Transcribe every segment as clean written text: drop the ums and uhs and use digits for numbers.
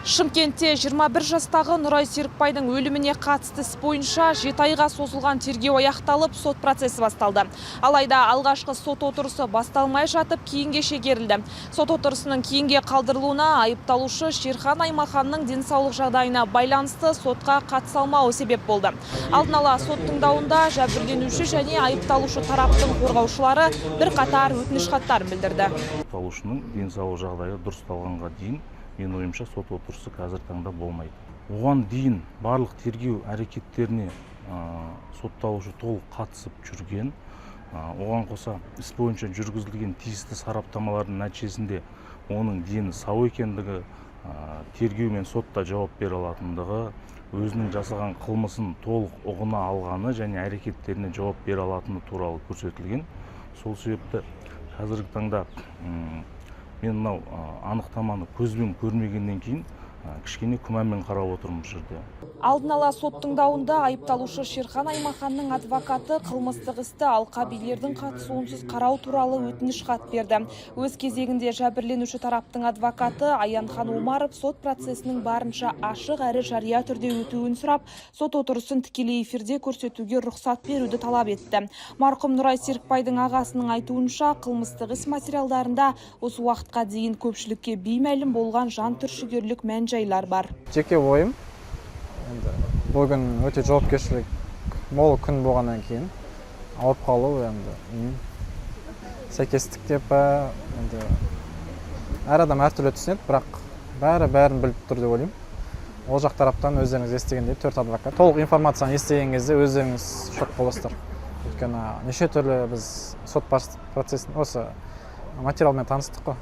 Шымкентте 21 жастағы Нұрай Серікбайдың өліміне қатысты іс бойынша 7 айға созылған тергеу аяқталып, сот процесі басталды. Алайда алғашқы сот отырысы басталмай жатып, кейінге шегерілді. Сот отырысының кейінге қалдырылуына айыпталушы Шерхан Аймаханның денсаулық жағдайына байланысты сотқа қатыса алмауы себеп болды. Алдын ала сот тыңдауында жәбірленуші және айыпталушы тараптың қорғаушылары бірқатар өтініш хаттарын білдірді. Айыпталушының денсаулық жағдайы дұрысталғанға дейін мен ойымша сот отырысы қазір таңда болмайды. Оған дейін барлық тергеу әрекеттеріне сотталушы толық қатысып жүрген. Оған қоса іс бойынша жүргізілген тиісті сараптамалардың нәтижесінде оның дені сау екендігі, тергеу мен сотта жауап бере алатындығы, өзінің жасаған қылмысын толық ұғына алғаны және әрекеттеріне жауап бере алатыны туралы көрсетілген. Сол себепті қазіргі таңда мен мынау анықтаманы көзбен көрмегеннен кейін кішкене күмәнмен қарап отырмын бұл жерде. Алдын ала сот тыңдауында айыпталушы Шерхан Аймаханның адвокаты қылмыстық істі алқа билердің қатысуынсыз қарау туралы өтініш хат берді. Өз кезегінде жәбірленуші тараптың адвокаты Аянхан Омаров сот процесінің барынша ашық әрі жария түрде өтуін сұрап, сот отырысын тікелей эфирде көрсетуге рұқсат беруді талап етті. Марқұм Нұрай Серікбайдың ағасының айтуынша, қылмыстық іс материалдарында осы уақытқа дейін көпшілікке беймәлім болған жан түршігерлік мән-жайлар бар. Жеке ойым, бүгін өте жауапкершілік мол күн болғаннан кейін алып қалу сәйкестік деп әр адам әртүрлі түсінеді, бірақ бәрін біліп тұр деп ойлаймын. Ол жақ тараптан өздеріңіз естігендей 4 адвокат. Толық информацияны естіген кезде өздеріңіз шок боласыздар. Өйткені неше түрлі біз сот процесін осы материалмен таныстық қой.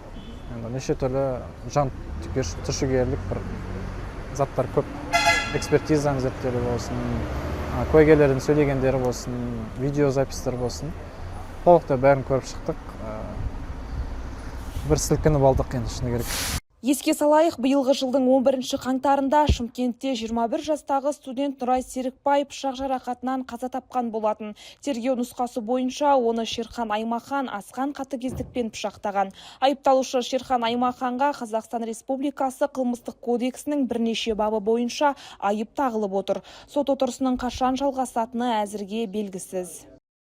Неше түрлі жан түршігерлік бір заттар көп. Экспертизаның зерттері болсын, куәгерлердің сөйлегендері болсын, видеозапистер болсын. Толықта бәрін көріп шықтық. Бір сілкініп алдық енді шыны керек. Еске салайық, биылғы жылдың 11 қаңтарында Шымкентте 21 жастағы студент Нұрай Серікбай пышақ жарақатынан қаза тапқан болатын. Тергеу нұсқасы бойынша оны Шерхан Аймахан асқан қатыгездікпен пышақтаған. Айыпталушы Шерхан Аймаханға Қазақстан Республикасы қылмыстық кодексінің бірнеше бабы бойынша айып тағылып отыр. Сот отырысының қашан жалғасатыны әзірге белгісіз.